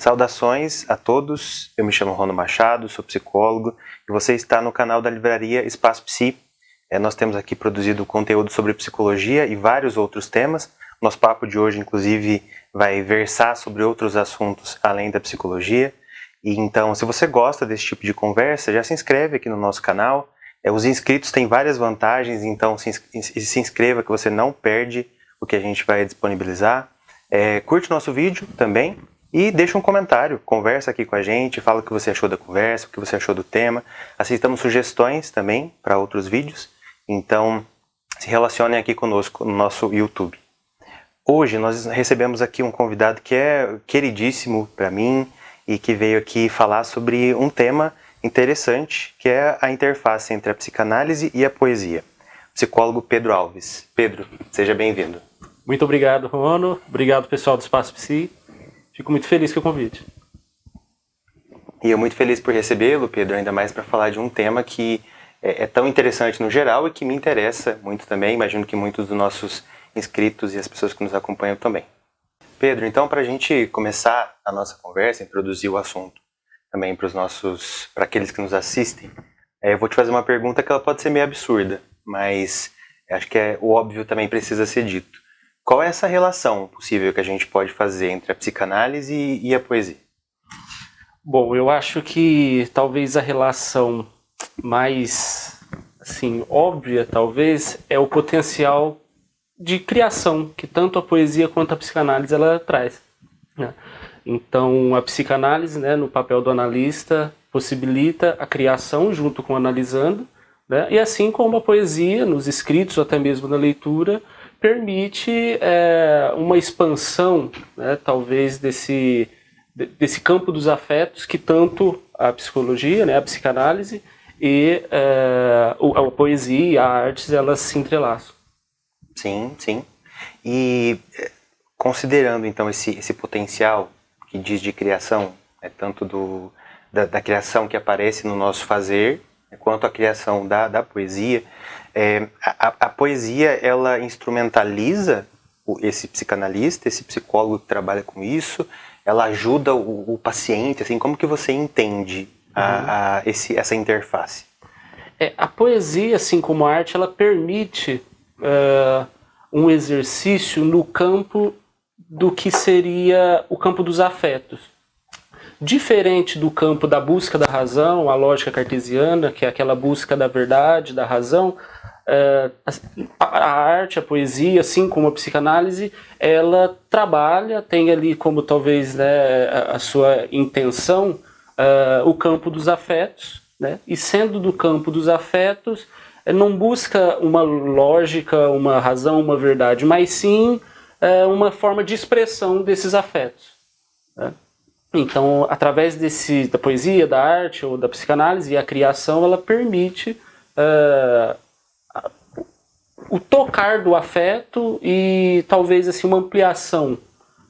Saudações a todos, eu me chamo Ronaldo Machado, sou psicólogo e você está no canal da livraria Espaço Psi. Nós temos aqui produzido conteúdo sobre psicologia e vários outros temas. Nosso papo de hoje, inclusive, vai versar sobre outros assuntos além da psicologia. E então, se você gosta desse tipo de conversa, já se inscreve aqui no nosso canal. Os inscritos têm várias vantagens, então se inscreva que você não perde o que a gente vai disponibilizar. Curte nosso vídeo também e deixa um comentário, conversa aqui com a gente, fala o que você achou da conversa, o que você achou do tema. Aceitamos sugestões também para outros vídeos, então se relacionem aqui conosco no nosso YouTube. Hoje nós recebemos aqui um convidado que é queridíssimo para mim e que veio aqui falar sobre um tema interessante, que é a interface entre a psicanálise e a poesia. Psicólogo Pedro Alves. Pedro, seja bem-vindo. Muito obrigado, Rono. Obrigado, pessoal do Espaço Psi. Fico muito feliz com o convite. E eu muito feliz por recebê-lo, Pedro, ainda mais para falar de um tema que é tão interessante no geral e que me interessa muito também. Imagino que muitos dos nossos inscritos e as pessoas que nos acompanham também. Pedro, então, para a gente começar a nossa conversa, introduzir o assunto também para aqueles que nos assistem, eu vou te fazer uma pergunta que ela pode ser meio absurda, mas acho que o óbvio também precisa ser dito. Qual é essa relação possível que a gente pode fazer entre a psicanálise e a poesia? Bom, eu acho que talvez a relação mais óbvia, talvez, é o potencial de criação que tanto a poesia quanto a psicanálise ela traz, né? Então, a psicanálise, né, no papel do analista, possibilita a criação junto com o analisando, né? E assim como a poesia, nos escritos ou até mesmo na leitura, permite uma expansão, né, talvez desse campo dos afetos que tanto a psicologia, né, a psicanálise e a poesia e a artes elas se entrelaçam. Sim, sim. E considerando então esse potencial que diz de criação, tanto da criação que aparece no nosso fazer, quanto a criação da poesia, a poesia ela instrumentaliza esse psicanalista, esse psicólogo que trabalha com isso, ela ajuda o paciente, assim, como que você entende essa interface? A poesia, assim como a arte, ela permite um exercício no campo do que seria o campo dos afetos. Diferente do campo da busca da razão, a lógica cartesiana, que é aquela busca da verdade, da razão, a arte, a poesia, assim como a psicanálise, ela trabalha, tem ali como talvez, né, a sua intenção, o campo dos afetos, né? E sendo do campo dos afetos, não busca uma lógica, uma razão, uma verdade, mas sim uma forma de expressão desses afetos, né? Então, através da poesia, da arte ou da psicanálise, a criação ela permite o tocar do afeto e talvez assim uma ampliação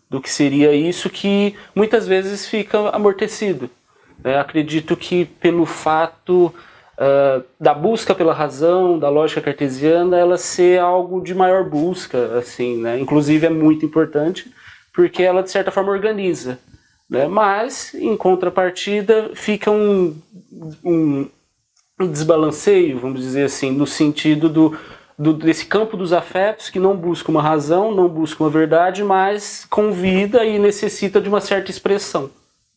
do que seria isso que muitas vezes fica amortecido. Acredito que pelo fato da busca pela razão, da lógica cartesiana, ela ser algo de maior busca, assim, né? Inclusive é muito importante porque ela de certa forma organiza, né? Mas em contrapartida fica um desbalanceio, vamos dizer assim, no sentido desse campo dos afetos que não busca uma razão, não busca uma verdade, mas convida e necessita de uma certa expressão,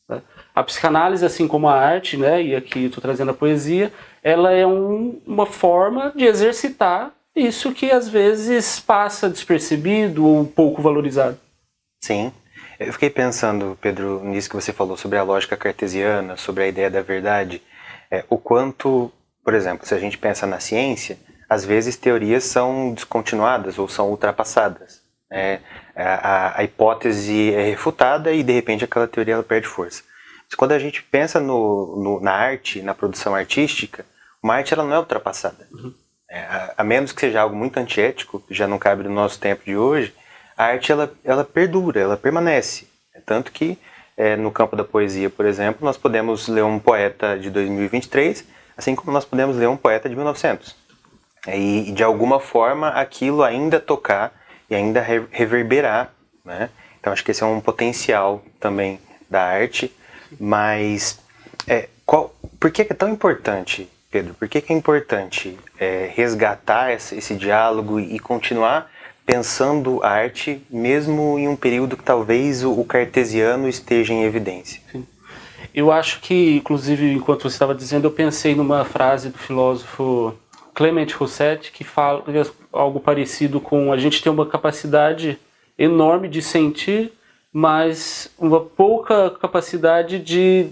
né? A psicanálise, assim como a arte, né, e aqui estou trazendo a poesia, ela é uma forma de exercitar isso que às vezes passa despercebido ou pouco valorizado. Sim. Eu fiquei pensando, Pedro, nisso que você falou sobre a lógica cartesiana, sobre a ideia da verdade, o quanto, por exemplo, se a gente pensa na ciência, às vezes teorias são descontinuadas ou são ultrapassadas. A hipótese é refutada e, de repente, aquela teoria ela perde força. Mas quando a gente pensa na arte, na produção artística, uma arte ela não é ultrapassada. A menos que seja algo muito antiético, que já não cabe no nosso tempo de hoje, a arte ela perdura, ela permanece. Tanto que, no campo da poesia, por exemplo, nós podemos ler um poeta de 2023, assim como nós podemos ler um poeta de 1900. E de alguma forma aquilo ainda tocar e ainda reverberar, né? Então acho que esse é um potencial também da arte, mas por que é tão importante, Pedro? Por que é importante resgatar esse diálogo e continuar pensando a arte mesmo em um período que talvez o cartesiano esteja em evidência? Sim. Eu acho que, inclusive, enquanto você estava dizendo, eu pensei numa frase do filósofo Clement Rossetti que fala algo parecido com: a gente tem uma capacidade enorme de sentir, mas uma pouca capacidade de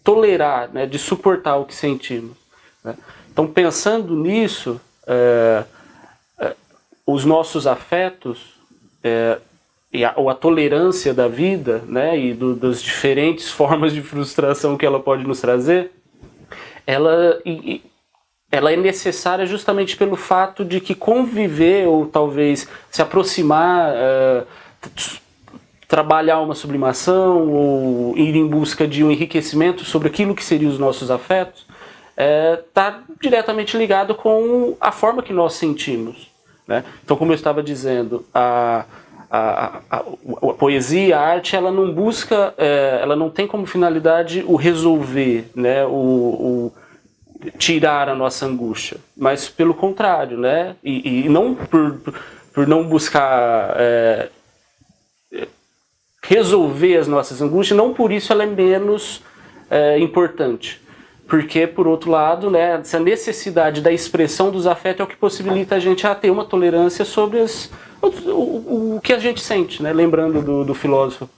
tolerar, né, de suportar o que sentimos, né? Então, pensando nisso, os nossos afetos ou a tolerância da vida, né, e das diferentes formas de frustração que ela pode nos trazer, ela é necessária justamente pelo fato de que conviver, ou talvez se aproximar, trabalhar uma sublimação, ou ir em busca de um enriquecimento sobre aquilo que seriam os nossos afetos, está diretamente ligado com a forma que nós sentimos, né? Então, como eu estava dizendo, a poesia, a arte, ela não busca, ela não tem como finalidade o resolver, né, o tirar a nossa angústia, mas pelo contrário, né, e não por não buscar resolver as nossas angústias, não por isso ela é menos importante. Porque, por outro lado, né, essa necessidade da expressão dos afetos é o que possibilita a gente a ter uma tolerância sobre o que a gente sente, né? Lembrando do filósofo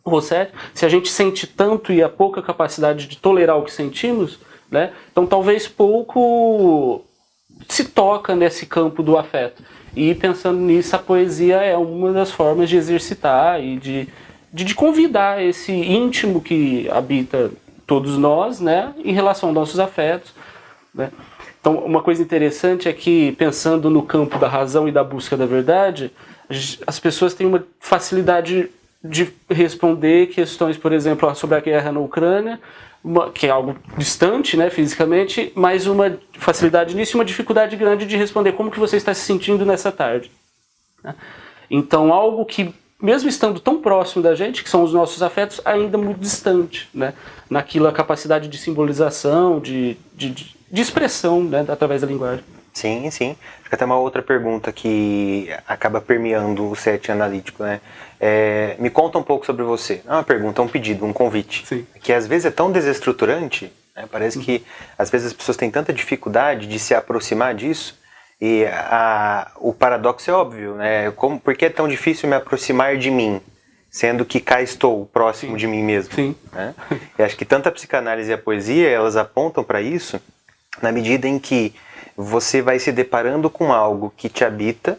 Rossetti, se a gente sente tanto e há pouca capacidade de tolerar o que sentimos, né, então talvez pouco se toca nesse campo do afeto. E pensando nisso, a poesia é uma das formas de exercitar e de convidar esse íntimo que habita todos nós, né, em relação aos nossos afetos, né? Então, uma coisa interessante é que, pensando no campo da razão e da busca da verdade, as pessoas têm uma facilidade de responder questões, por exemplo, sobre a guerra na Ucrânia, que é algo distante, né, fisicamente, mas uma facilidade nisso e uma dificuldade grande de responder como que você está se sentindo nessa tarde, né? Então, algo que, mesmo estando tão próximo da gente, que são os nossos afetos, ainda muito distante, né? Naquilo, a capacidade de simbolização, de expressão, né, através da linguagem. Sim, sim. Acho que até uma outra pergunta que acaba permeando o set analítico, né? Me conta um pouco sobre você. Não é uma pergunta, é um pedido, um convite. Sim. Que às vezes é tão desestruturante, né? Parece que às vezes as pessoas têm tanta dificuldade de se aproximar disso. E o paradoxo é óbvio, né? Por que é tão difícil me aproximar de mim, sendo que cá estou, próximo Sim. de mim mesmo? Sim. Né? E acho que tanto a psicanálise e a poesia, elas apontam para isso, na medida em que você vai se deparando com algo que te habita,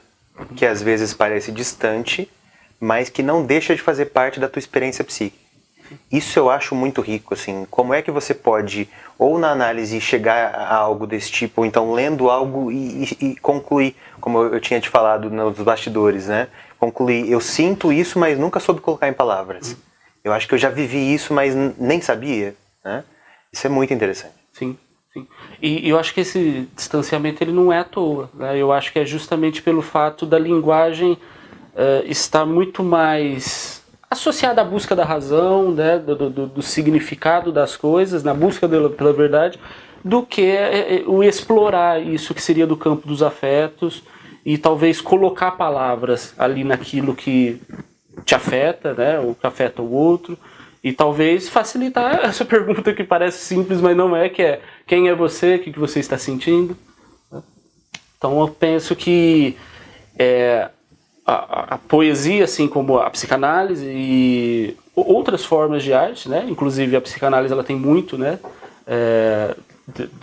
que às vezes parece distante, mas que não deixa de fazer parte da tua experiência psíquica. Isso eu acho muito rico, assim. Como é que você pode, ou na análise, chegar a algo desse tipo, ou então lendo algo e concluir, como eu tinha te falado nos bastidores, né? Concluir, eu sinto isso, mas nunca soube colocar em palavras. Eu acho que eu já vivi isso, mas nem sabia, né? Isso é muito interessante. Sim, sim. E eu acho que esse distanciamento ele não é à toa, né? Eu acho que é justamente pelo fato da linguagem estar muito mais associada à busca da razão, né, do significado das coisas, na busca pela verdade, do que o explorar isso que seria do campo dos afetos e talvez colocar palavras ali naquilo que te afeta, né, ou que afeta o outro, e talvez facilitar essa pergunta que parece simples, mas não é, que é: quem é você, o que você está sentindo? Então eu penso que a poesia, assim como a psicanálise e outras formas de arte, né? Inclusive a psicanálise ela tem muito, né,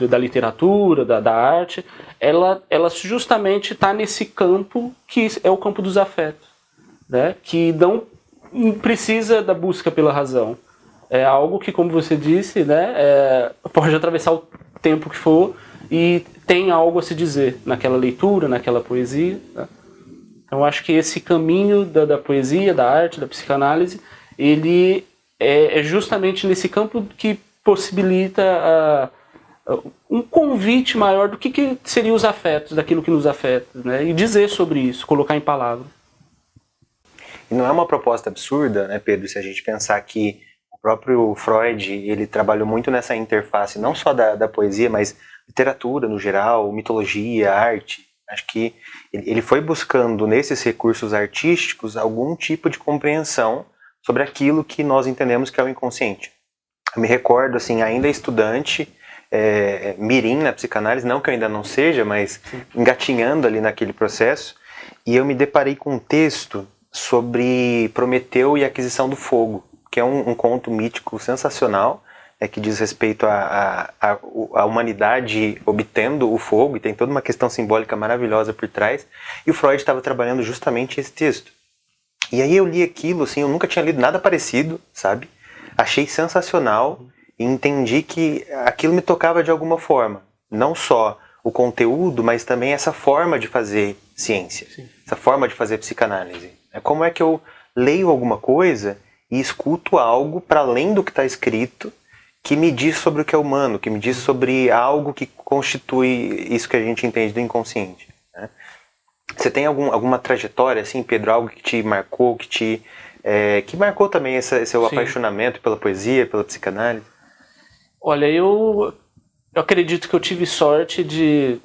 da literatura, da arte, ela justamente está nesse campo que é o campo dos afetos, né? Que não precisa da busca pela razão. É algo que, como você disse, né, pode atravessar o tempo que for e tem algo a se dizer naquela leitura, naquela poesia, né? Então, acho que esse caminho da poesia, da arte, da psicanálise, ele é justamente nesse campo que possibilita um convite maior do que seriam os afetos, daquilo que nos afeta, né? E dizer sobre isso, colocar em palavras. E não é uma proposta absurda, né, Pedro, se a gente pensar que o próprio Freud, ele trabalhou muito nessa interface, não só da poesia, mas literatura no geral, mitologia, arte. Acho que ele foi buscando nesses recursos artísticos algum tipo de compreensão sobre aquilo que nós entendemos que é o inconsciente. Eu me recordo, assim, ainda estudante, mirim na psicanálise, não que eu ainda não seja, mas engatinhando ali naquele processo, e eu me deparei com um texto sobre Prometeu e a Aquisição do Fogo, que é um conto mítico sensacional, que diz respeito à humanidade obtendo o fogo, e tem toda uma questão simbólica maravilhosa por trás, e o Freud estava trabalhando justamente esse texto. E aí eu li aquilo, assim, eu nunca tinha lido nada parecido, sabe? Achei sensacional e entendi que aquilo me tocava de alguma forma. Não só o conteúdo, mas também essa forma de fazer ciência, essa forma de fazer psicanálise. Como é que eu leio alguma coisa e escuto algo para além do que está escrito, que me diz sobre o que é humano, que me diz sobre algo que constitui isso que a gente entende do inconsciente, né? Você tem alguma trajetória, assim, Pedro, algo que te marcou, que marcou também esse seu apaixonamento pela poesia, pela psicanálise? Olha, eu acredito que eu tive sorte de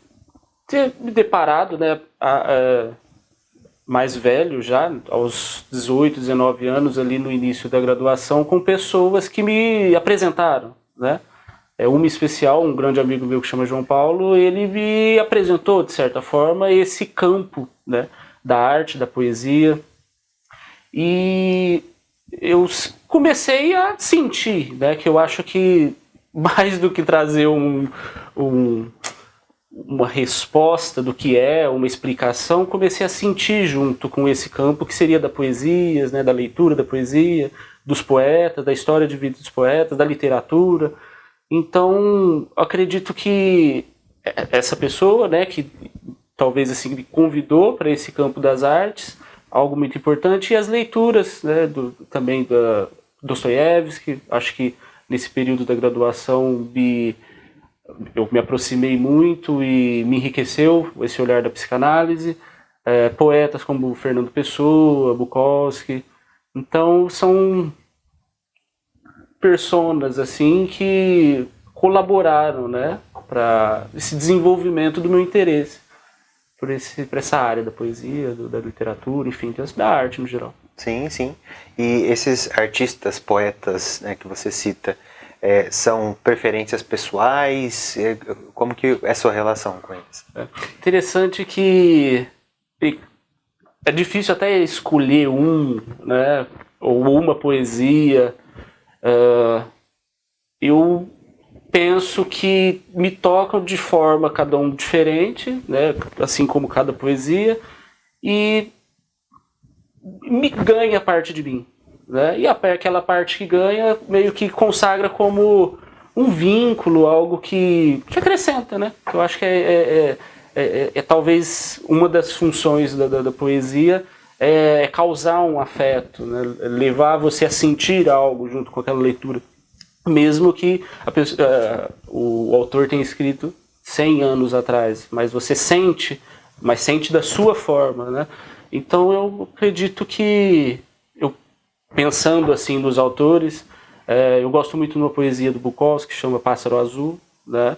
ter me deparado, né, mais velho já, aos 18, 19 anos, ali no início da graduação, com pessoas que me apresentaram, né? Uma especial, um grande amigo meu que chama João Paulo, ele me apresentou, de certa forma, esse campo, né, da arte, da poesia. E eu comecei a sentir, né, que eu acho que mais do que trazer uma resposta do que uma explicação, comecei a sentir junto com esse campo que seria da poesia, né, da leitura da poesia, dos poetas, da história de vida dos poetas, da literatura. Então, acredito que essa pessoa, né, que talvez assim me convidou para esse campo das artes, algo muito importante, e as leituras, né, também da Dostoiévski. Acho que nesse período da graduação eu me aproximei muito e me enriqueceu esse olhar da psicanálise. Poetas como Fernando Pessoa, Bukowski. Então são personas assim que colaboraram, né, para esse desenvolvimento do meu interesse por essa área da poesia, da literatura, enfim, da arte no geral. Sim, sim. E esses artistas, poetas, né, que você cita, são preferências pessoais? Como que é a sua relação com eles? Interessante que é difícil até escolher né, ou uma poesia. Eu penso que me tocam de forma cada um diferente, né, assim como cada poesia, e me ganha parte de mim, né? E aquela parte que ganha meio que consagra como um vínculo, algo que acrescenta, né? Eu acho que talvez uma das funções da poesia é causar um afeto, né? Levar você a sentir algo junto com aquela leitura, mesmo que o autor tenha escrito 100 anos atrás, mas você sente, mas sente da sua forma, né? Então eu acredito que, pensando assim nos autores, eu gosto muito de uma poesia do Bukowski que chama Pássaro Azul, né?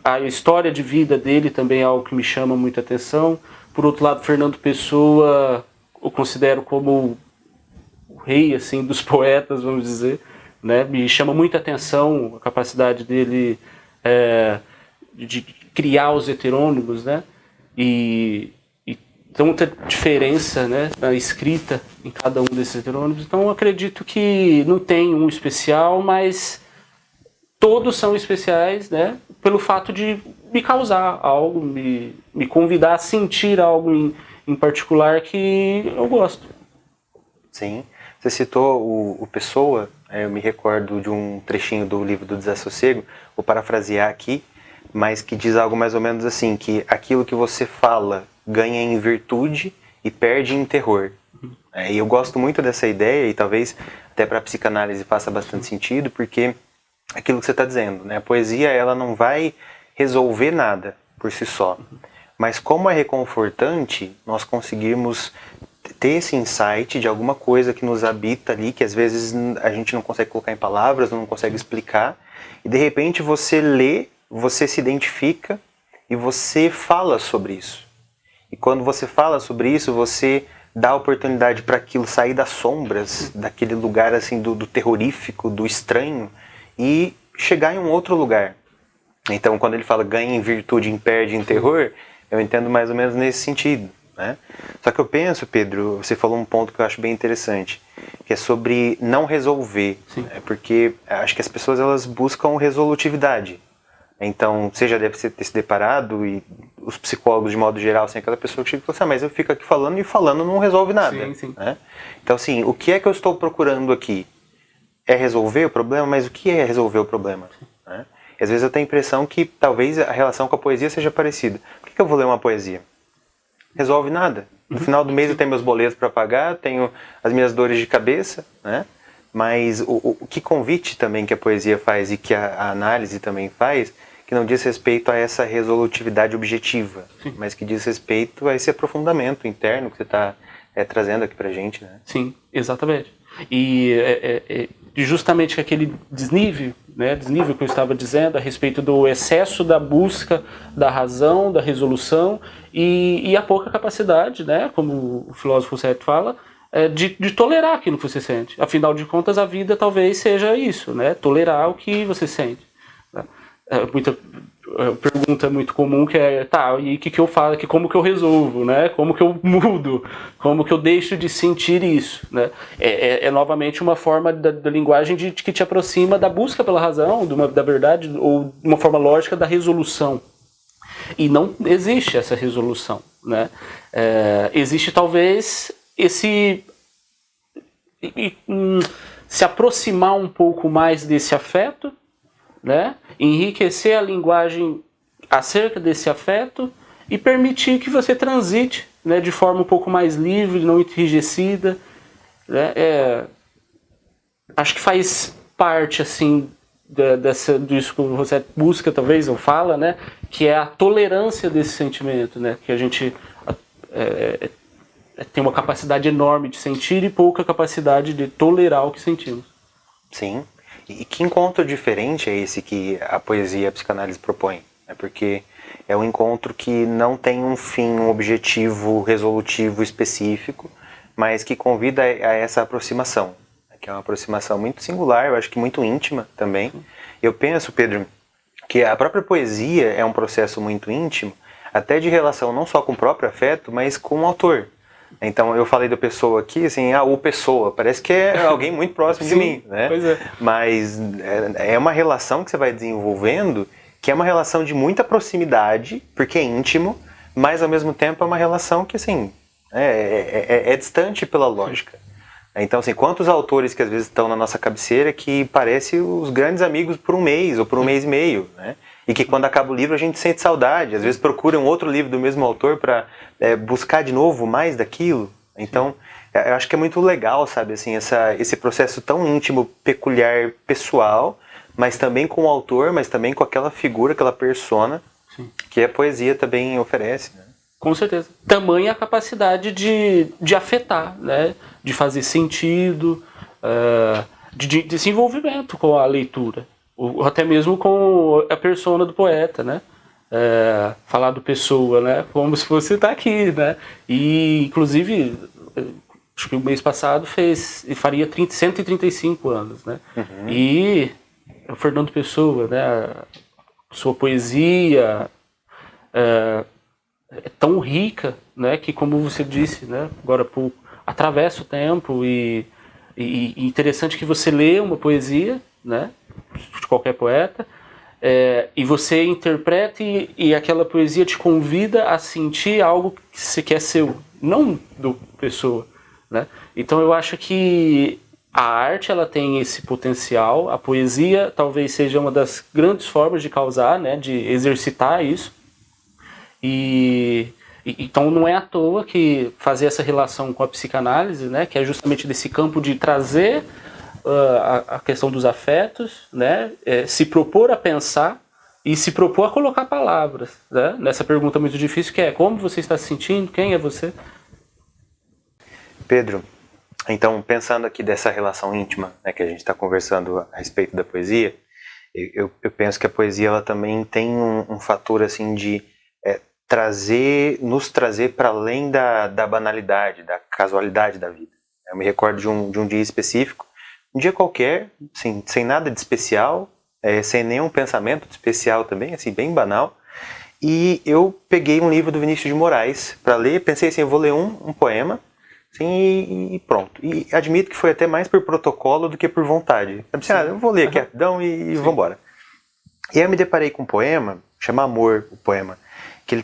A história de vida dele também é algo que me chama muita atenção. Por outro lado, Fernando Pessoa eu considero como o rei assim dos poetas, vamos dizer, né? Me chama muita atenção a capacidade dele de criar os heterônimos, né? E tanta diferença, né, na escrita em cada um desses heterônimos. Então eu acredito que não tem um especial, mas todos são especiais, né, pelo fato de me causar algo, me convidar a sentir algo em particular que eu gosto. Sim. Você citou o Pessoa, eu me recordo de um trechinho do livro do Desassossego, vou parafrasear aqui, mas que diz algo mais ou menos assim, que aquilo que você fala ganha em virtude e perde em terror. E eu gosto muito dessa ideia, e talvez até para a psicanálise faça bastante sentido, porque aquilo que você está dizendo, né? A poesia ela não vai resolver nada por si só, mas como é reconfortante nós conseguirmos ter esse insight de alguma coisa que nos habita ali, que às vezes a gente não consegue colocar em palavras, não consegue explicar, e de repente você lê, você se identifica e você fala sobre isso. E quando você fala sobre isso, você dá oportunidade para aquilo sair das sombras, daquele lugar assim do terrorífico, do estranho, e chegar em um outro lugar. Então, quando ele fala ganha em virtude, perde em terror, eu entendo mais ou menos nesse sentido, né? Só que eu penso, Pedro, você falou um ponto que eu acho bem interessante, que é sobre não resolver, né? Porque acho que as pessoas elas buscam resolutividade. Então, você já deve ter se deparado, e os psicólogos de modo geral, assim, aquela pessoa que chega e fala assim, mas eu fico aqui falando e falando não resolve nada. Sim. Né? Então, assim, o que é que eu estou procurando aqui? É resolver o problema, mas o que é resolver o problema? Né? E às vezes eu tenho a impressão que talvez a relação com a poesia seja parecida. Por que eu vou ler uma poesia? Resolve nada. No final do mês eu tenho meus boletos para pagar, tenho as minhas dores de cabeça, né? Mas o que convite também que a poesia faz e que a análise também faz, que não diz respeito a essa resolutividade objetiva, mas que diz respeito a esse aprofundamento interno que você está trazendo aqui pra gente, né? Sim, exatamente. E justamente aquele desnível, né, desnível que eu estava dizendo a respeito do excesso da busca da razão, da resolução e a pouca capacidade, né, como o filósofo certo fala, de tolerar aquilo que você sente. Afinal de contas, a vida talvez seja isso, né, tolerar o que você sente. Muita pergunta muito comum que é, tá, e o que eu faço, como que eu resolvo, né? Como que eu mudo, como que eu deixo de sentir isso, né? É novamente uma forma da linguagem que te aproxima da busca pela razão, da verdade, ou de uma forma lógica da resolução. E não existe essa resolução, né? Existe talvez esse se aproximar um pouco mais desse afeto, né? Enriquecer a linguagem acerca desse afeto e permitir que você transite, né, de forma um pouco mais livre, não enrijecida, né? Acho que faz parte assim disso que você busca talvez ou fala, né, que é a tolerância desse sentimento, né, que a gente tem uma capacidade enorme de sentir e pouca capacidade de tolerar o que sentimos. Sim. E que encontro diferente é esse que a poesia e a psicanálise propõem? Porque é um encontro que não tem um fim, um objetivo resolutivo específico, mas que convida a essa aproximação, que é uma aproximação muito singular, eu acho que muito íntima também. Eu penso, Pedro, que a própria poesia é um processo muito íntimo, até de relação não só com o próprio afeto, mas com o autor. Então, eu falei da pessoa aqui, assim, o pessoa, parece que é alguém muito próximo de mim, né? Pois é. Mas é uma relação que você vai desenvolvendo, que é uma relação de muita proximidade, porque é íntimo, mas ao mesmo tempo é uma relação que, assim, é distante pela lógica. Então, assim, quantos autores que às vezes estão na nossa cabeceira que parecem os grandes amigos por um mês ou por um mês e meio, né? E que quando acaba o livro a gente sente saudade, às vezes procura um outro livro do mesmo autor para buscar de novo mais daquilo. Então, eu acho que é muito legal, sabe, assim, esse processo tão íntimo, peculiar, pessoal, mas também com o autor, mas também com aquela figura, aquela persona, sim, que a poesia também oferece, né? Com certeza. Tamanha a capacidade de afetar, né? De fazer sentido, de desenvolvimento com a leitura. Ou até mesmo com a persona do poeta, né? Falar do pessoa, né? Como se você está aqui, né? E, inclusive, acho que o mês passado faria 135 anos, né? Uhum. E o Fernando Pessoa, né? Sua poesia é tão rica, né? Que, como você disse, né? Agora há pouco, atravessa o tempo e interessante que você lê uma poesia, né? De qualquer poeta, e você interpreta e aquela poesia te convida a sentir algo que é seu, não do pessoa, né? Então eu acho que a arte ela tem esse potencial, a poesia talvez seja uma das grandes formas de causar, né, de exercitar isso, então não é à toa que fazer essa relação com a psicanálise, né, que é justamente desse campo de trazer a questão dos afetos, né, se propor a pensar e se propor a colocar palavras, né, nessa pergunta muito difícil que é como você está se sentindo, quem é você? Pedro, então pensando aqui dessa relação íntima, né, que a gente está conversando a respeito da poesia, eu penso que a poesia ela também tem um fator assim de nos trazer para além da banalidade, da casualidade da vida. Eu me recordo de um dia específico, um dia qualquer, assim, sem nada de especial, sem nenhum pensamento de especial também, assim, bem banal, e eu peguei um livro do Vinícius de Moraes para ler, pensei assim, eu vou ler um poema, assim, e pronto. E admito que foi até mais por protocolo do que por vontade. Eu disse, eu vou ler aqui rapidão e vambora. E aí eu me deparei com um poema, chama Amor, o poema, que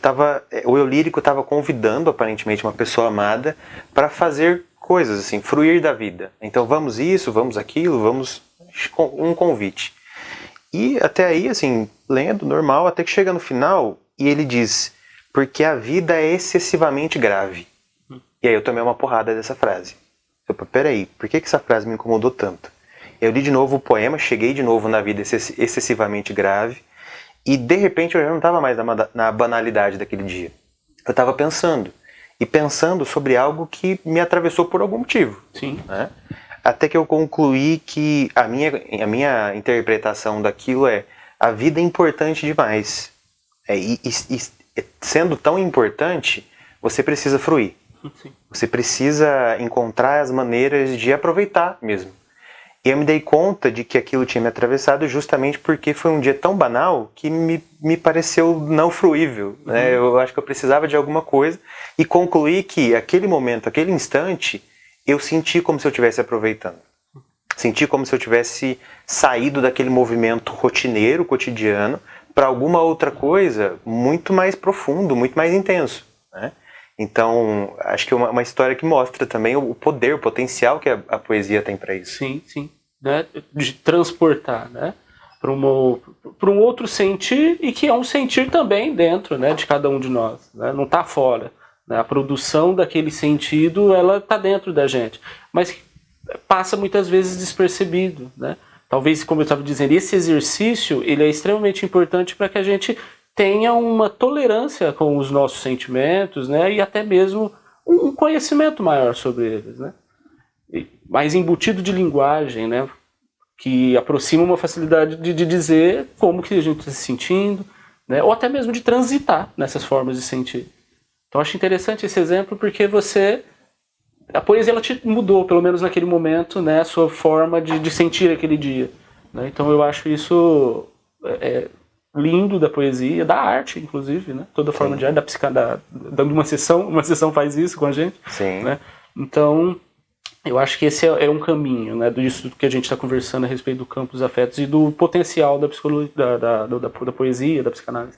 o eu lírico estava convidando aparentemente uma pessoa amada para fazer coisas assim, fruir da vida. Então vamos isso, vamos aquilo, vamos um convite. E até aí assim, lendo normal, até que chega no final e ele diz: porque a vida é excessivamente grave. E aí eu tomei uma porrada dessa frase. Eu falei, peraí, por que essa frase me incomodou tanto? Eu li de novo o poema, cheguei de novo na vida excessivamente grave. E de repente eu já não estava mais na banalidade daquele dia. Eu estava pensando. E pensando sobre algo que me atravessou por algum motivo. Sim. Né? Até que eu concluí que a minha interpretação daquilo a vida é importante demais. E sendo tão importante, você precisa fruir. Sim. Você precisa encontrar as maneiras de aproveitar mesmo. E eu me dei conta de que aquilo tinha me atravessado justamente porque foi um dia tão banal que me pareceu não fruível. Né? Eu acho que eu precisava de alguma coisa e concluí que aquele momento, aquele instante, eu senti como se eu estivesse aproveitando. Senti como se eu tivesse saído daquele movimento rotineiro, cotidiano, para alguma outra coisa muito mais profundo, muito mais intenso. Né? Então, acho que é uma história que mostra também o poder, o potencial que a poesia tem para isso. Sim, sim. Né? De transportar, né? Para um outro sentir, e que é um sentir também dentro, né, de cada um de nós. Né? Não está fora. Né? A produção daquele sentido, ela está dentro da gente. Mas passa muitas vezes despercebido. Né? Talvez, como eu estava dizendo, esse exercício ele é extremamente importante para que a gente tenha uma tolerância com os nossos sentimentos, né? E até mesmo um conhecimento maior sobre eles. Né? Mais embutido de linguagem, né? Que aproxima uma facilidade de dizer como que a gente está se sentindo, né? Ou até mesmo de transitar nessas formas de sentir. Então acho interessante esse exemplo porque a poesia ela te mudou, pelo menos naquele momento, né? A sua forma de sentir aquele dia. Né? Então eu acho isso lindo da poesia, da arte, inclusive, né? Toda forma de arte, dando uma sessão faz isso com a gente. Sim. Né? Então eu acho que esse é um caminho, né, disso que a gente está conversando a respeito do campo dos afetos e do potencial da psicologia, da poesia, da psicanálise.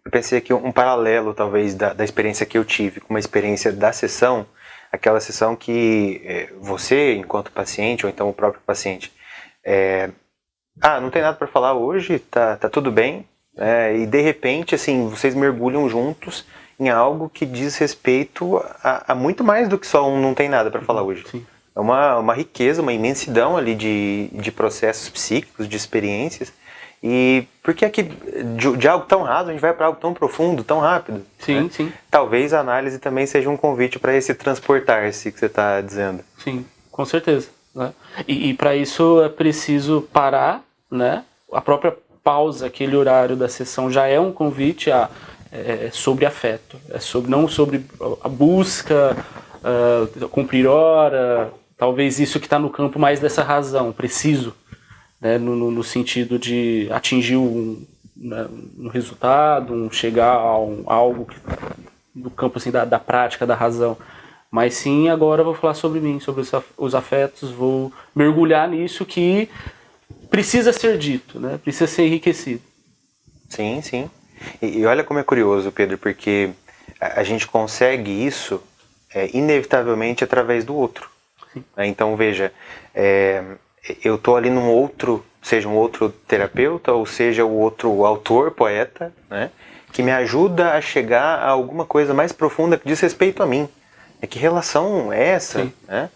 Eu pensei aqui um paralelo, talvez, da experiência que eu tive com uma experiência da sessão, aquela sessão que você, enquanto paciente, ou então o próprio paciente, não tem nada para falar hoje, tá tudo bem, e de repente, assim, vocês mergulham juntos em algo que diz respeito a muito mais do que só não tem nada para falar hoje. Sim. É uma riqueza, uma imensidão ali de processos psíquicos, de experiências. E por que aqui, de algo tão raso, a gente vai para algo tão profundo, tão rápido? Sim, né? sim. Talvez a análise também seja um convite para esse transportar-se que você está dizendo. Sim, com certeza. Né? E para isso é preciso parar, né? A própria pausa, aquele horário da sessão já é um convite sobre afeto, não sobre a busca, cumprir hora, talvez isso que está no campo mais dessa razão, preciso, né, no sentido de atingir um resultado, chegar a algo do campo assim, da prática, da razão. Mas sim, agora eu vou falar sobre mim, sobre os afetos, vou mergulhar nisso que precisa ser dito, né, precisa ser enriquecido. Sim, sim. E olha como é curioso, Pedro, porque a gente consegue isso inevitavelmente através do outro. Então, veja, eu estou ali num outro, seja um outro terapeuta, ou seja o outro autor, poeta, né, que me ajuda a chegar a alguma coisa mais profunda que diz respeito a mim. Que relação é essa? Né?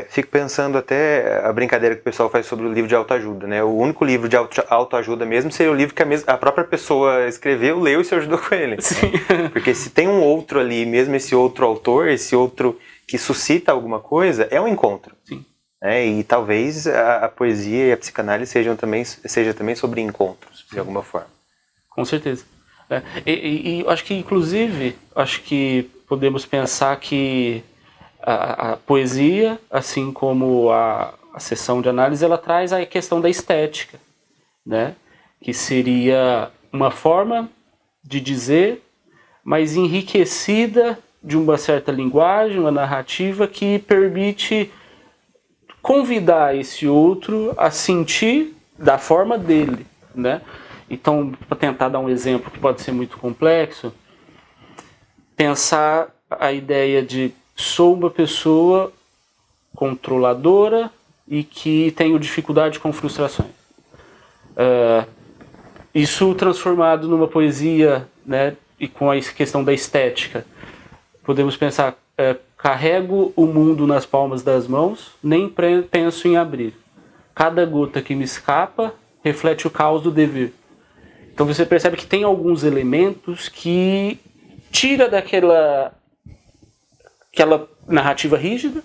Fico pensando até a brincadeira que o pessoal faz sobre o livro de autoajuda, né? O único livro de autoajuda mesmo seria o livro que a própria pessoa escreveu, leu e se ajudou com ele. Sim. Porque se tem um outro ali, mesmo esse outro autor, esse outro que suscita alguma coisa é um encontro. Sim. E talvez a poesia e a psicanálise seja também sobre encontros, de alguma forma. Com certeza. E acho que, inclusive, podemos pensar que a poesia, assim como a sessão de análise, ela traz a questão da estética, né? Que seria uma forma de dizer, mas enriquecida de uma certa linguagem, uma narrativa que permite convidar esse outro a sentir da forma dele, né? Então, para tentar dar um exemplo que pode ser muito complexo, pensar a ideia de sou uma pessoa controladora e que tenho dificuldade com frustrações. Isso transformado numa poesia, né, e com a questão da estética. Podemos pensar, carrego o mundo nas palmas das mãos, nem penso em abrir. Cada gota que me escapa reflete o caos do dever. Então você percebe que tem alguns elementos que tira daquela narrativa rígida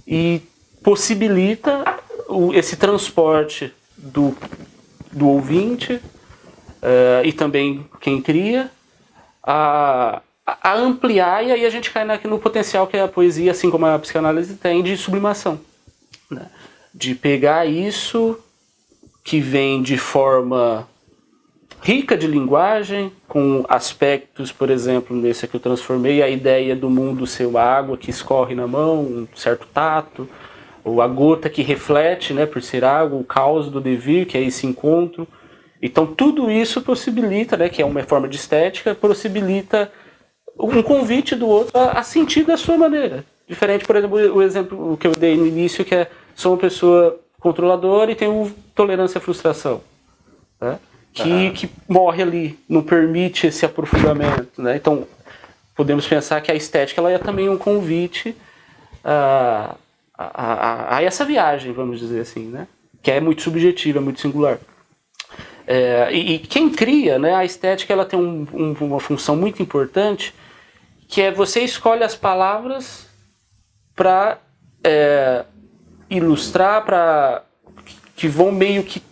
e possibilita esse transporte do ouvinte e também quem cria a ampliar, e aí a gente cai no potencial que a poesia, assim como a psicanálise, tem de sublimação, né? De pegar isso que vem de forma rica de linguagem, com aspectos, por exemplo, nesse que eu transformei, a ideia do mundo ser a água que escorre na mão, um certo tato, ou a gota que reflete, né, por ser água, o caos do devir, que é esse encontro. Então tudo isso possibilita, né, que é uma forma de estética, possibilita um convite do outro a sentir da sua maneira. Diferente, por exemplo, o exemplo que eu dei no início, que é sou uma pessoa controladora e tenho tolerância à frustração, né? Que morre ali, não permite esse aprofundamento, né? Então, podemos pensar que a estética ela é também um convite a essa viagem, vamos dizer assim, né? Que é muito subjetiva, muito singular. E quem cria, né, a estética ela tem uma função muito importante, que é você escolhe as palavras para ilustrar, que vão meio que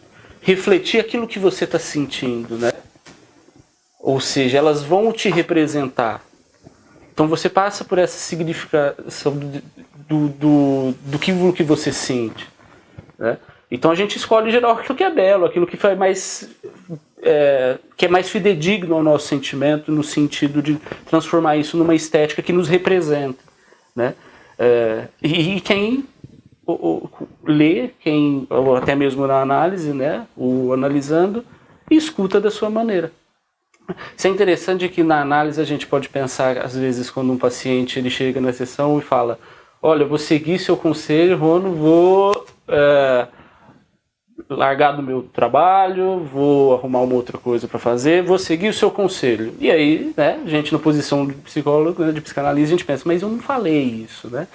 refletir aquilo que você está sentindo, né? Ou seja, elas vão te representar. Então você passa por essa significação do que você sente, né? Então a gente escolhe em geral aquilo que é belo, aquilo que é mais fidedigno ao nosso sentimento, no sentido de transformar isso numa estética que nos representa, né? E quem lê, ou até mesmo na análise, né, o analisando, escuta da sua maneira. Isso é interessante que na análise a gente pode pensar, às vezes, quando um paciente ele chega na sessão e fala: olha, eu vou seguir seu conselho, Rono, vou largar do meu trabalho, vou arrumar uma outra coisa para fazer, vou seguir o seu conselho. E aí, né, a gente na posição de psicólogo, né, de psicanalista, a gente pensa, mas eu não falei isso, né?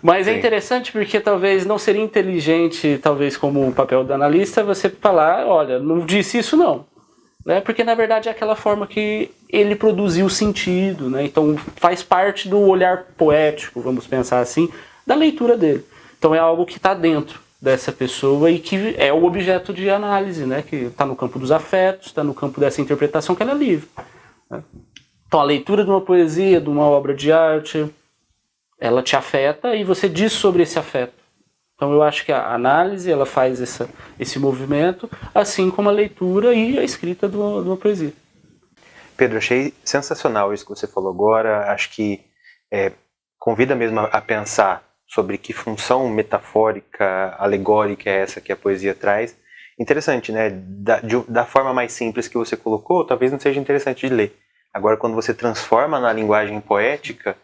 Mas é interessante porque talvez não seria inteligente, talvez como o papel do analista, você falar, olha, não disse isso não, né? Porque na verdade é aquela forma que ele produziu sentido, né? Então faz parte do olhar poético, vamos pensar assim, da leitura dele. Então é algo que está dentro dessa pessoa e que é o objeto de análise, né? Que está no campo dos afetos, está no campo dessa interpretação que ela é livre, né? Então a leitura de uma poesia, de uma obra de arte, ela te afeta e você diz sobre esse afeto. Então eu acho que a análise ela faz esse movimento, assim como a leitura e a escrita de uma poesia. Pedro, achei sensacional isso que você falou agora. Acho que convida mesmo a pensar sobre que função metafórica, alegórica é essa que a poesia traz. Interessante, né? Da forma mais simples que você colocou, talvez não seja interessante de ler. Agora, quando você transforma na linguagem poética,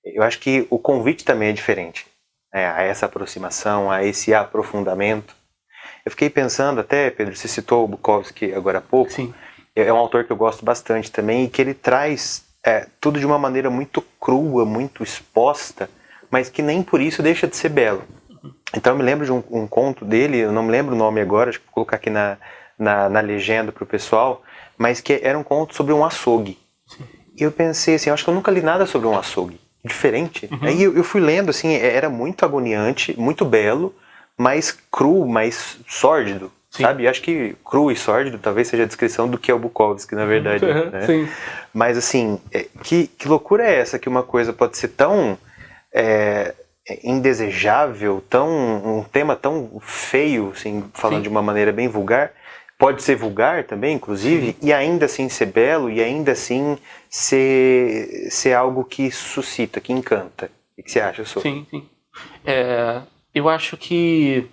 eu acho que o convite também é diferente, né? A essa aproximação, a esse aprofundamento. Eu fiquei pensando até, Pedro, você citou o Bukowski agora há pouco. Sim. É um autor que eu gosto bastante também e que ele traz tudo de uma maneira muito crua, muito exposta, mas que nem por isso deixa de ser belo. Então eu me lembro de um conto dele, eu não me lembro o nome agora, acho que vou colocar aqui na legenda para o pessoal, mas que era um conto sobre um açougue. E eu pensei assim, eu acho que eu nunca li nada sobre um açougue. diferente. Aí eu fui lendo, assim, era muito agoniante, muito belo, mais cru, mais sórdido, sabe? Acho que cru e sórdido talvez seja a descrição do que é o Bukowski, na verdade. Né? Sim. Mas, assim, que loucura é essa que uma coisa pode ser tão indesejável, um tema tão feio, assim, falando de uma maneira bem vulgar, pode ser vulgar também, inclusive, e ainda assim ser belo, e ainda assim ser algo que suscita, que encanta. O que você acha sobre? Sim. Eu acho que,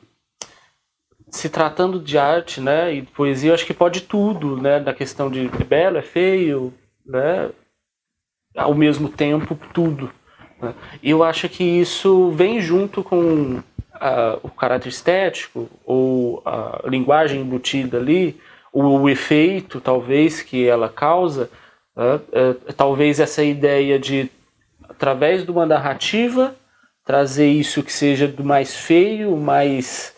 se tratando de arte, né, e poesia, eu acho que pode tudo, né, da questão de é belo, é feio, né, ao mesmo tempo, tudo. Né? E eu acho que isso vem junto com o caráter estético, ou a linguagem embutida ali, o efeito, talvez, que ela causa, talvez essa ideia de, através de uma narrativa, trazer isso que seja do mais feio, mais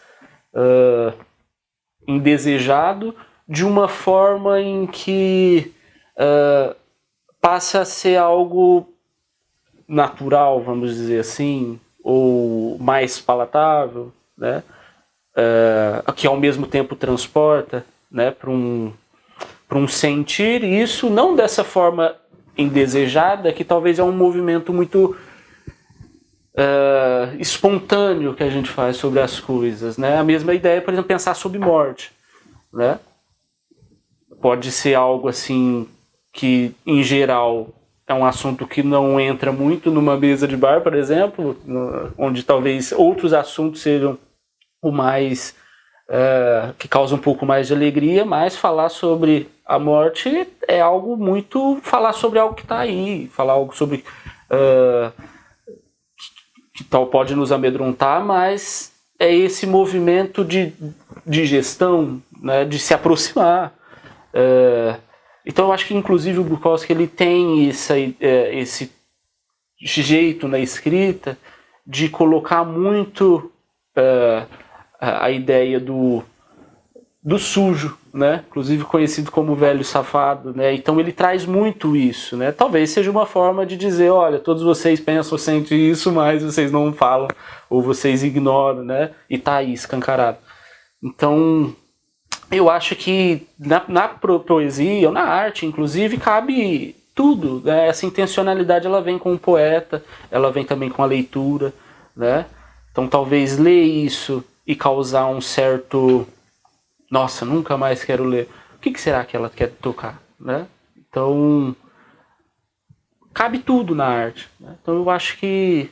indesejado, de uma forma em que passa a ser algo natural, vamos dizer assim, ou mais palatável, né? Que ao mesmo tempo transporta, né, para um sentir isso, não dessa forma indesejada, que talvez é um movimento muito espontâneo que a gente faz sobre as coisas, né? A mesma ideia, por exemplo, pensar sobre morte, né? Pode ser algo assim que, em geral, é um assunto que não entra muito numa mesa de bar, por exemplo, onde talvez outros assuntos sejam o mais que causa um pouco mais de alegria, mas falar sobre a morte é algo muito... falar sobre algo que está aí, falar algo sobre que tal pode nos amedrontar, mas é esse movimento de gestão, né, de se aproximar. Então eu acho que, inclusive, o Bukowski ele tem esse jeito na escrita de colocar muito a ideia do sujo, né? Inclusive conhecido como velho safado, né? Então ele traz muito isso, né? Talvez seja uma forma de dizer, olha, todos vocês pensam, sentem isso, mas vocês não falam, ou vocês ignoram, né? E tá aí, escancarado. Então, eu acho que na poesia, ou na arte, inclusive, cabe tudo, né? Essa intencionalidade, ela vem com o poeta, ela vem também com a leitura, né? Então, talvez ler isso e causar um certo... nossa, nunca mais quero ler. O que será que ela quer tocar? Né? Então, cabe tudo na arte. Né? Então, eu acho que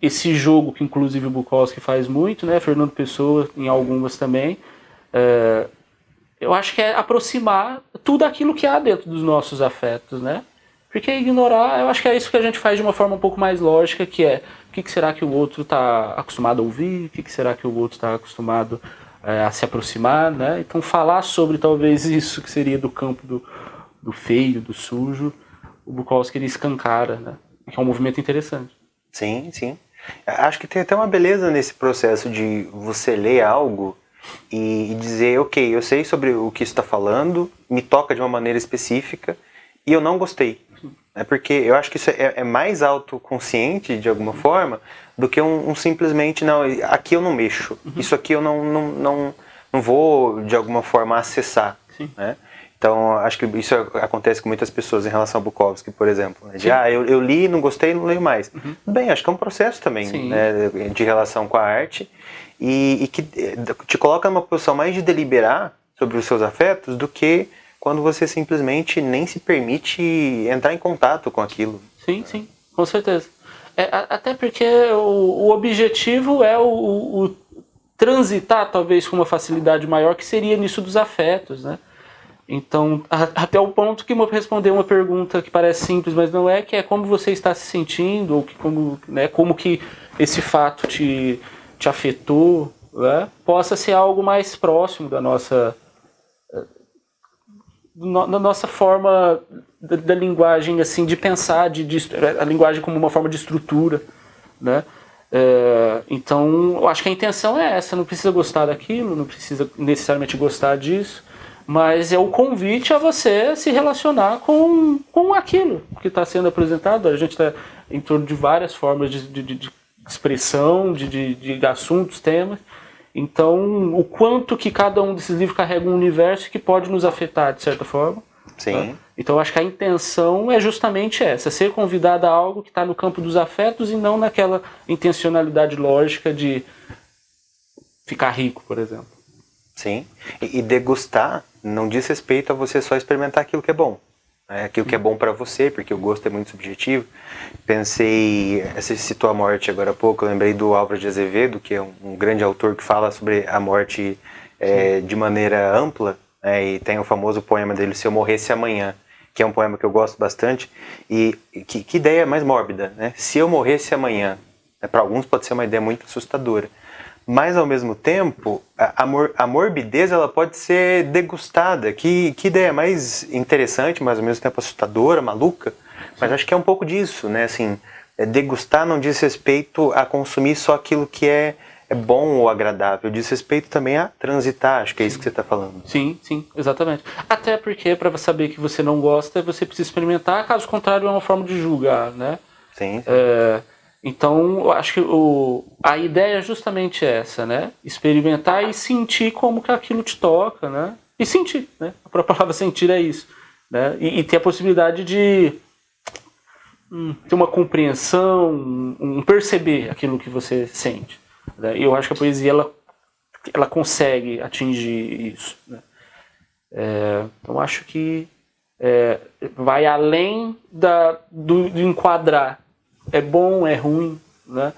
esse jogo, que inclusive o Bukowski faz muito, né? Fernando Pessoa, em algumas também, eu acho que é aproximar tudo aquilo que há dentro dos nossos afetos, né? Porque ignorar, eu acho que é isso que a gente faz de uma forma um pouco mais lógica, que é o que será que o outro está acostumado a ouvir, o que será que o outro está acostumado a se aproximar, né? Então falar sobre talvez isso que seria do campo do feio, do sujo, o Bukowski ele escancara, né? Que é um movimento interessante. Sim. Acho que tem até uma beleza nesse processo de você ler algo e dizer, ok, eu sei sobre o que isso está falando, me toca de uma maneira específica e eu não gostei. Porque eu acho que isso é mais autoconsciente, de alguma forma, do que um simplesmente, não, aqui eu não mexo, isso aqui eu não vou, de alguma forma, acessar. Né? Então, acho que isso acontece com muitas pessoas em relação ao Bukowski, por exemplo. Né? De, eu li, não gostei, não leio mais. Bem, acho que é um processo também, né, de relação com a arte, e que te coloca numa posição mais de deliberar sobre os seus afetos do que quando você simplesmente nem se permite entrar em contato com aquilo. Sim, com certeza. Até porque o objetivo é o transitar, talvez, com uma facilidade maior, que seria nisso dos afetos, né? Então, até o ponto que responder uma pergunta que parece simples, mas não é, que é como você está se sentindo, ou como que esse fato te afetou, né? Possa ser algo mais próximo da nossa forma da linguagem, assim, de pensar, a linguagem como uma forma de estrutura, né? Então, eu acho que a intenção é essa, não precisa gostar daquilo, não precisa necessariamente gostar disso, mas é o convite a você se relacionar com aquilo que está sendo apresentado. A gente está em torno de várias formas de expressão, de assuntos, temas. Então, o quanto que cada um desses livros carrega um universo que pode nos afetar, de certa forma. Sim. Tá? Então, eu acho que a intenção é justamente essa, ser convidado a algo que está no campo dos afetos e não naquela intencionalidade lógica de ficar rico, por exemplo. Sim. E degustar não diz respeito a você só experimentar aquilo que é bom. Aquilo que é bom para você, porque o gosto é muito subjetivo. Pensei, você citou a morte agora há pouco, eu lembrei do Álvaro de Azevedo, que é um grande autor que fala sobre a morte de maneira ampla, e tem o famoso poema dele, Se Eu Morresse Amanhã, que é um poema que eu gosto bastante, e que ideia mais mórbida, né? Se eu morresse amanhã, para alguns pode ser uma ideia muito assustadora, mas ao mesmo tempo a morbidez ela pode ser degustada. Que ideia mais interessante, mas ao mesmo tempo assustadora, maluca. Mas acho que é um pouco disso, né? Assim, degustar não diz respeito a consumir só aquilo que é bom ou agradável, diz respeito também a transitar. Acho que é isso que você está falando. Sim, exatamente. Até porque para saber que você não gosta, você precisa experimentar, caso contrário é uma forma de julgar, né? Sim. Então, eu acho que a ideia é justamente essa, né? Experimentar e sentir como que aquilo te toca, né? E sentir, né? A própria palavra sentir é isso, né? E ter a possibilidade de ter uma compreensão, um perceber aquilo que você sente. Né? E eu acho que a poesia, ela consegue atingir isso, né? Então, acho que vai além do enquadrar. É bom, é ruim, né?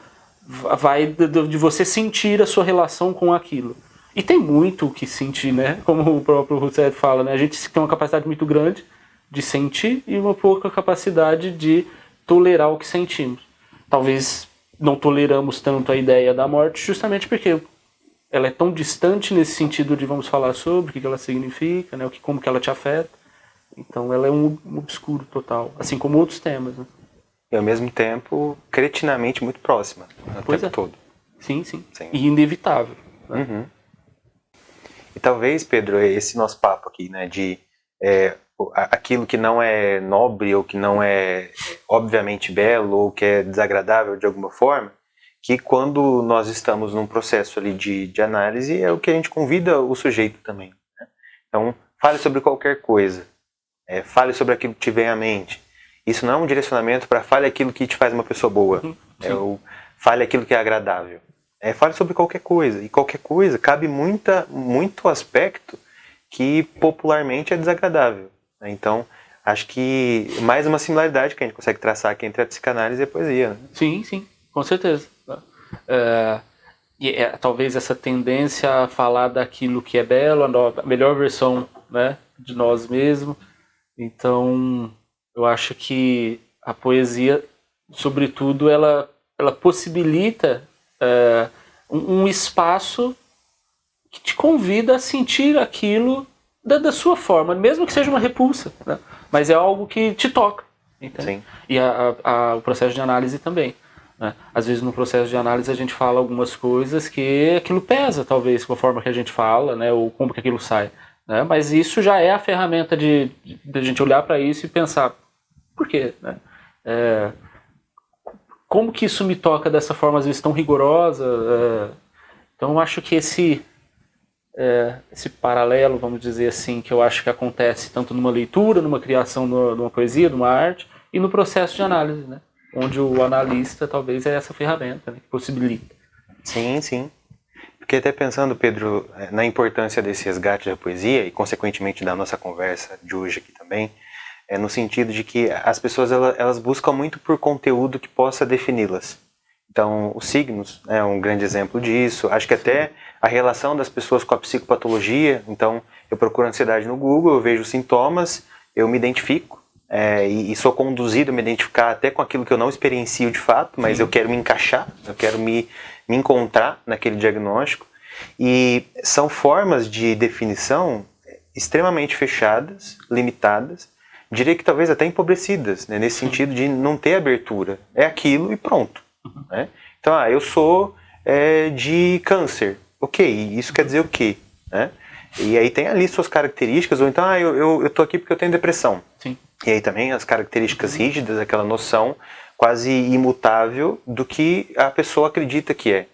Vai de você sentir a sua relação com aquilo. E tem muito o que sentir, né? Como o próprio Rousseff fala, né? A gente tem uma capacidade muito grande de sentir e uma pouca capacidade de tolerar o que sentimos. Talvez não toleramos tanto a ideia da morte justamente porque ela é tão distante nesse sentido de vamos falar sobre o que ela significa, né? Como que ela te afeta. Então ela é um obscuro total, assim como outros temas, né? E ao mesmo tempo, cretinamente muito próxima, o tempo todo. Sim. E inevitável. Né? Uhum. E talvez, Pedro, esse nosso papo aqui, né, de aquilo que não é nobre ou que não é obviamente belo ou que é desagradável de alguma forma, que quando nós estamos num processo ali de análise é o que a gente convida o sujeito também. Né? Então, fale sobre qualquer coisa. Fale sobre aquilo que te vem à mente. Isso não é um direcionamento para fale aquilo que te faz uma pessoa boa. Fale aquilo que é agradável. Fale sobre qualquer coisa. E qualquer coisa cabe muito aspecto que popularmente é desagradável. Né? Então, acho que mais uma similaridade que a gente consegue traçar aqui entre a psicanálise e a poesia. Né? Sim, com certeza. Talvez essa tendência a falar daquilo que é belo, a melhor versão, né, de nós mesmos. Então, eu acho que a poesia, sobretudo, ela possibilita um espaço que te convida a sentir aquilo da sua forma, mesmo que seja uma repulsa, né? Mas é algo que te toca. Entende? Sim. E o processo de análise também. Né? Às vezes no processo de análise a gente fala algumas coisas que aquilo pesa, talvez, com a forma que a gente fala, né? Ou como que aquilo sai. Né? Mas isso já é a ferramenta de a gente olhar para isso e pensar, por quê? Né? Como que isso me toca dessa forma, às vezes, tão rigorosa? Então eu acho que esse paralelo, vamos dizer assim, que eu acho que acontece tanto numa leitura, numa criação de uma poesia, de uma arte, e no processo de análise, né? Onde o analista talvez é essa ferramenta, né, que possibilita. Sim. Porque até pensando, Pedro, na importância desse resgate da poesia e, consequentemente, da nossa conversa de hoje aqui também, no sentido de que as pessoas elas buscam muito por conteúdo que possa defini-las. Então, os signos é um grande exemplo disso. Acho que até a relação das pessoas com a psicopatologia. Então, eu procuro ansiedade no Google, eu vejo sintomas, eu me identifico e sou conduzido a me identificar até com aquilo que eu não experiencio de fato, mas eu quero me encaixar, eu quero me encontrar naquele diagnóstico. E são formas de definição extremamente fechadas, limitadas, diria que talvez até empobrecidas, né? Nesse sentido de não ter abertura. É aquilo e pronto. Né? Então, eu sou de câncer. Ok, isso quer dizer o quê? Né? E aí tem ali suas características, ou então, eu tô aqui porque eu tenho depressão. Sim. E aí também as características rígidas, aquela noção quase imutável do que a pessoa acredita que é.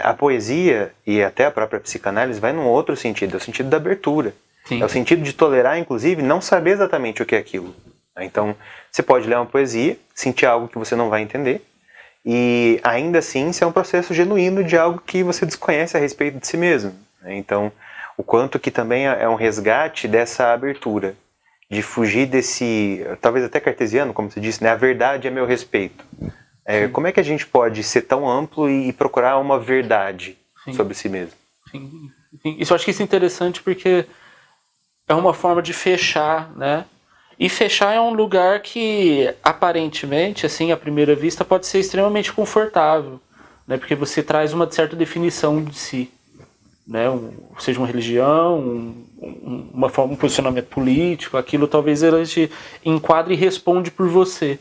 A poesia e até a própria psicanálise vai num outro sentido, é o sentido da abertura. Sim. É o sentido de tolerar, inclusive, não saber exatamente o que é aquilo. Então, você pode ler uma poesia, sentir algo que você não vai entender, e ainda assim ser um processo genuíno de algo que você desconhece a respeito de si mesmo. Então, o quanto que também é um resgate dessa abertura, de fugir desse, talvez até cartesiano, como você disse, né? A verdade é meu respeito. Como é que a gente pode ser tão amplo e procurar uma verdade sobre si mesmo? Sim. Isso, eu acho que isso é interessante porque é uma forma de fechar, né? E fechar é um lugar que, aparentemente, assim, à primeira vista, pode ser extremamente confortável, né? Porque você traz uma certa definição de si, né? Seja uma religião, uma forma, um posicionamento político, aquilo talvez ele te enquadre e responde por você,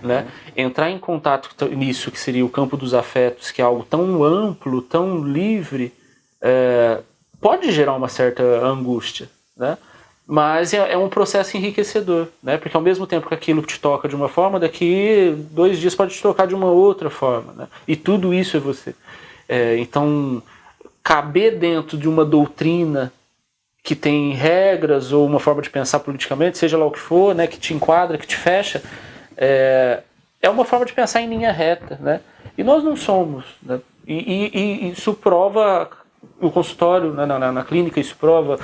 né? Entrar em contato nisso, que seria o campo dos afetos, que é algo tão amplo, tão livre, pode gerar uma certa angústia, né? Mas é um processo enriquecedor, né? Porque ao mesmo tempo que aquilo te toca de uma forma, daqui 2 dias pode te tocar de uma outra forma, né? E tudo isso é você. Então, caber dentro de uma doutrina que tem regras ou uma forma de pensar politicamente, seja lá o que for, né? Que te enquadra, que te fecha, é uma forma de pensar em linha reta, né? E nós não somos, né? E isso prova o consultório, né? na clínica, isso prova...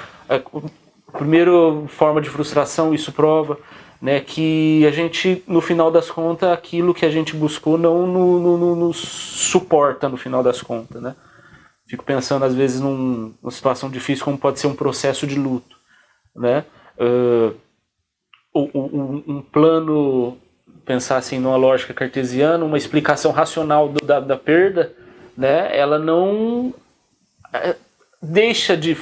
Primeiro, forma de frustração, isso prova, né, que a gente, no final das contas, aquilo que a gente buscou não nos suporta no final das contas, né? Fico pensando, às vezes, numa situação difícil como pode ser um processo de luto, né? Um plano, pensar assim, numa lógica cartesiana, uma explicação racional da perda, né? Ela não... deixa de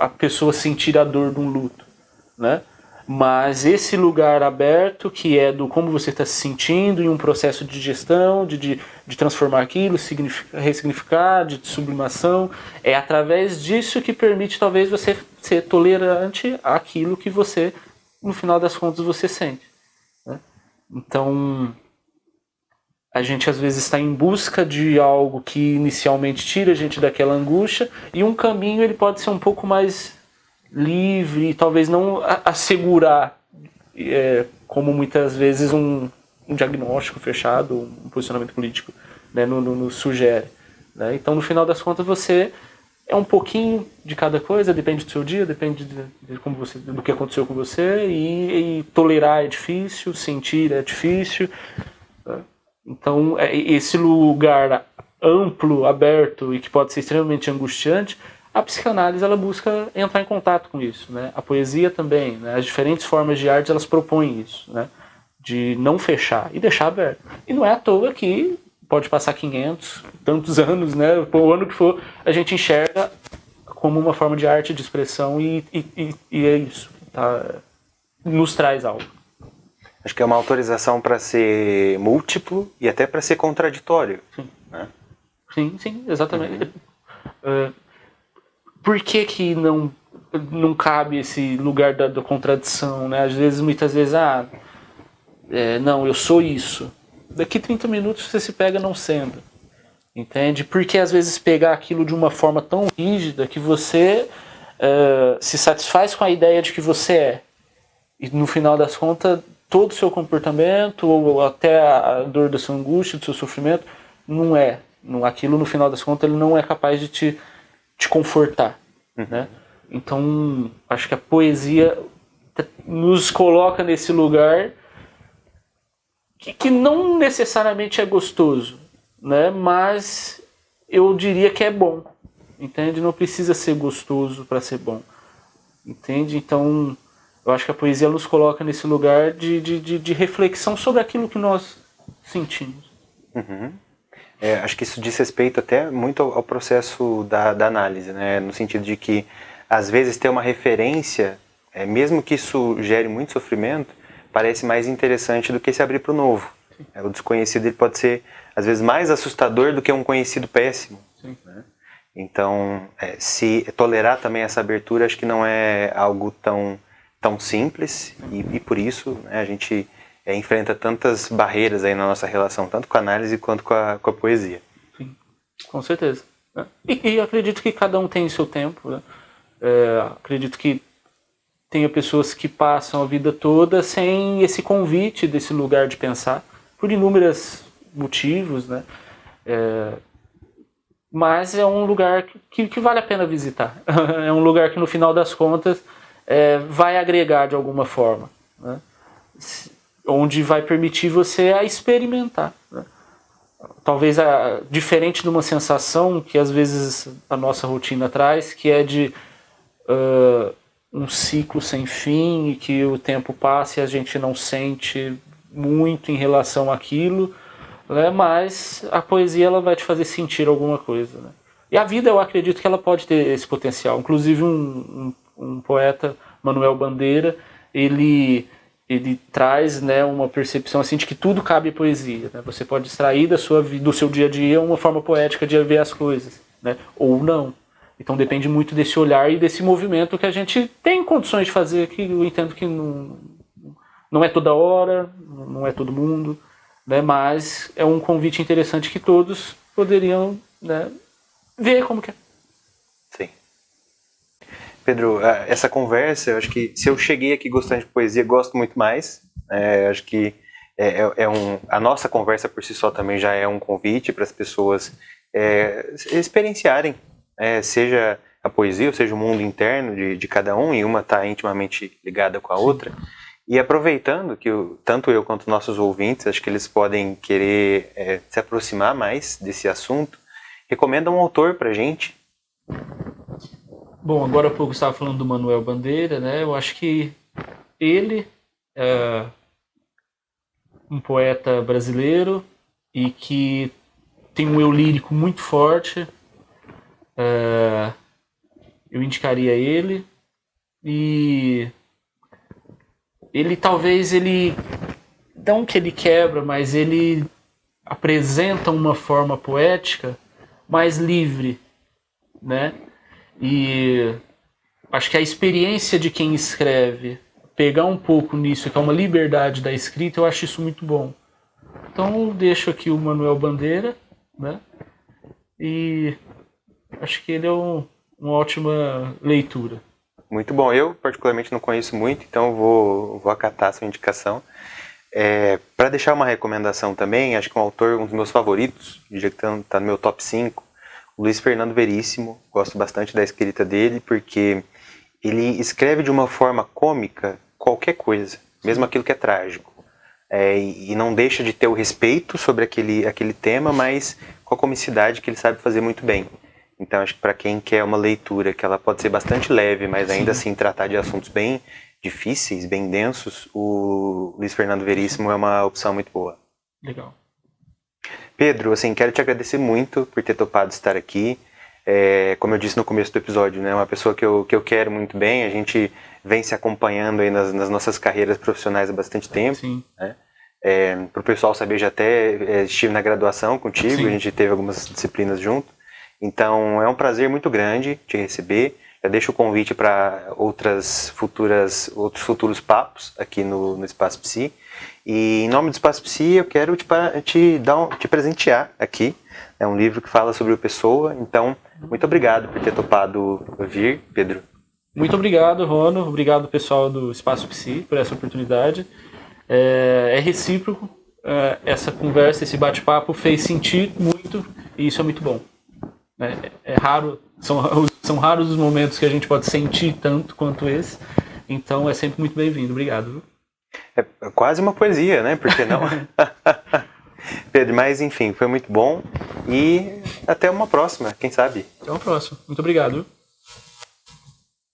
a pessoa sentir a dor de um luto, né? Mas esse lugar aberto, que é do como você está se sentindo, em um processo de gestão, de transformar aquilo, ressignificar, de sublimação, é através disso que permite talvez você ser tolerante àquilo que você, no final das contas, você sente, né? Então, a gente às vezes está em busca de algo que inicialmente tira a gente daquela angústia, e um caminho ele pode ser um pouco mais livre, talvez não assegurar, como muitas vezes um diagnóstico fechado, um posicionamento político, né, nos sugere, né? Então, no final das contas, você é um pouquinho de cada coisa, depende do seu dia, depende de como você, do que aconteceu com você, e tolerar é difícil, sentir é difícil, né? Então, esse lugar amplo, aberto e que pode ser extremamente angustiante, a psicanálise ela busca entrar em contato com isso, né? A poesia também, né? As diferentes formas de arte elas propõem isso, né? De não fechar e deixar aberto. E não é à toa que pode passar 500, tantos anos, né? O ano que for, a gente enxerga como uma forma de arte, de expressão e é isso, tá? Nos traz algo. Acho que é uma autorização para ser múltiplo e até para ser contraditório. Sim, né? sim, exatamente. Por que não cabe esse lugar da contradição, né? Às vezes, muitas vezes, não, eu sou isso. Daqui 30 minutos você se pega não sendo. Entende? Porque às vezes pegar aquilo de uma forma tão rígida que você se satisfaz com a ideia de que você é. E no final das contas, todo o seu comportamento, ou até a dor da sua angústia, do seu sofrimento, não é. Aquilo, no final das contas, ele não é capaz de te confortar, né? Então, acho que a poesia nos coloca nesse lugar que não necessariamente é gostoso, né? Mas eu diria que é bom, entende? Não precisa ser gostoso para ser bom, entende? Então, eu acho que a poesia nos coloca nesse lugar de reflexão sobre aquilo que nós sentimos. Acho que isso diz respeito até muito ao processo da análise, né? No sentido de que, às vezes, ter uma referência, mesmo que isso gere muito sofrimento, parece mais interessante do que se abrir para o novo. O desconhecido ele pode ser, às vezes, mais assustador do que um conhecido péssimo. Né? Então, se tolerar também essa abertura, acho que não é algo tão simples, e por isso, né, a gente enfrenta tantas barreiras aí na nossa relação, tanto com a análise quanto com a poesia. Sim, com certeza. E acredito que cada um tem seu tempo, né? Acredito que tenha pessoas que passam a vida toda sem esse convite desse lugar de pensar, por inúmeros motivos, né? Mas é um lugar que vale a pena visitar. É um lugar que, no final das contas, vai agregar de alguma forma, né? Onde vai permitir você a experimentar, né? Talvez diferente de uma sensação que às vezes a nossa rotina traz, que é de um ciclo sem fim, e que o tempo passa e a gente não sente muito em relação àquilo, né? Mas a poesia, ela vai te fazer sentir alguma coisa, né? E a vida, eu acredito que ela pode ter esse potencial. Inclusive um poeta, Manuel Bandeira, ele traz, né, uma percepção assim de que tudo cabe em poesia, né? Você pode extrair do seu dia a dia uma forma poética de ver as coisas, né? Ou não. Então depende muito desse olhar e desse movimento que a gente tem condições de fazer, que eu entendo que não é toda hora, não é todo mundo, né? Mas é um convite interessante que todos poderiam, né, ver como que é. Sim. Pedro, essa conversa, eu acho que se eu cheguei aqui gostando de poesia, gosto muito mais. Acho que a nossa conversa por si só também já é um convite para as pessoas experienciarem, seja a poesia, ou seja o mundo interno de cada um, e uma está intimamente ligada com a outra. E aproveitando que tanto eu quanto nossos ouvintes, acho que eles podem querer se aproximar mais desse assunto, recomenda um autor para a gente. Bom, agora há pouco eu estava falando do Manuel Bandeira, né? Eu acho que ele é um poeta brasileiro e que tem um eu lírico muito forte. Eu indicaria ele. E ele talvez, não que ele quebra, mas ele apresenta uma forma poética mais livre, né? E acho que a experiência de quem escreve, pegar um pouco nisso, que é uma liberdade da escrita, eu acho isso muito bom. Então eu deixo aqui o Manuel Bandeira, né? E acho que ele é uma ótima leitura. Muito bom. Eu, particularmente, não conheço muito, então vou acatar a sua indicação. Para deixar uma recomendação também, acho que um dos meus favoritos, diria que está no meu top 5, Luiz Fernando Veríssimo. Gosto bastante da escrita dele, porque ele escreve de uma forma cômica qualquer coisa, mesmo aquilo que é trágico. E não deixa de ter o respeito sobre aquele tema, mas com a comicidade que ele sabe fazer muito bem. Então, acho que para quem quer uma leitura que ela pode ser bastante leve, mas ainda assim tratar de assuntos bem difíceis, bem densos, o Luiz Fernando Veríssimo é uma opção muito boa. Legal. Pedro, assim, quero te agradecer muito por ter topado estar aqui. Como eu disse no começo do episódio, né, uma pessoa que eu quero muito bem. A gente vem se acompanhando aí nas nossas carreiras profissionais há bastante tempo. Sim. Né? Para o pessoal saber, já até estive na graduação contigo. Sim. A gente teve algumas disciplinas junto. Então é um prazer muito grande te receber. Já deixo o convite para outros futuros papos aqui no Espaço Psi. E em nome do Espaço Psi, eu quero te presentear aqui. É um livro que fala sobre o Pessoa. Então, muito obrigado por ter topado vir, Pedro. Muito obrigado, Rono. Obrigado, pessoal do Espaço Psi, por essa oportunidade. É recíproco. Essa conversa, esse bate-papo fez sentir muito, e isso é muito bom. É raro, são raros os momentos que a gente pode sentir tanto quanto esse. Então é sempre muito bem-vindo. Obrigado. É quase uma poesia, né? Por que não? Pedro, mas enfim, foi muito bom. E até uma próxima, quem sabe? Até uma próxima. Muito obrigado.